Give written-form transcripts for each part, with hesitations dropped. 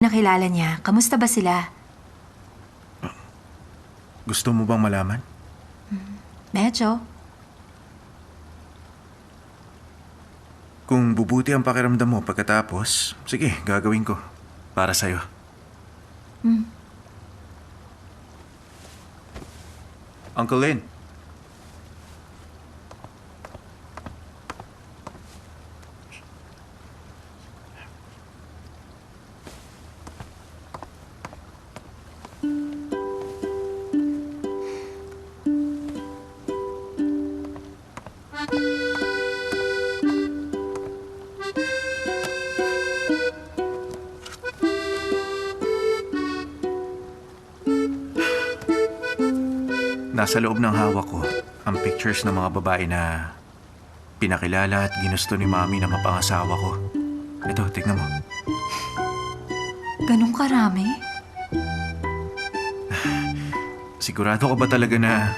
nakilala niya. Kamusta ba sila? Gusto mo bang malaman? Medyo. Kung bubuti ang pakiramdam mo pagkatapos, sige, gagawin ko. Para sa'yo. Uncle Lin. Nasa loob ng hawak ko ang pictures ng mga babae na pinakilala at ginusto ni Mami na mapangasawa ko. Ito, tignan mo. Ganun karami? Sigurado ka ba talaga na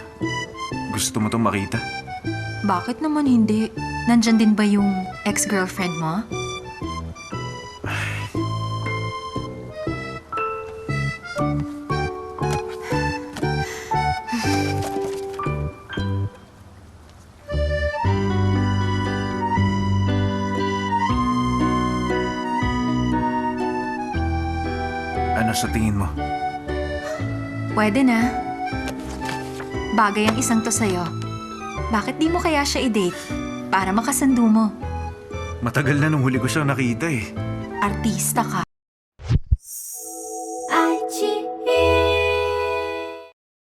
gusto mo itong makita? Bakit naman hindi? Nandyan din ba yung ex-girlfriend mo? Ano sa tingin mo? Pwede na. Bagay ang isang to sa'yo. Bakit di mo kaya siya i-date? Para makasundo mo. Matagal na nung huli ko siyang nakita eh. Artista ka.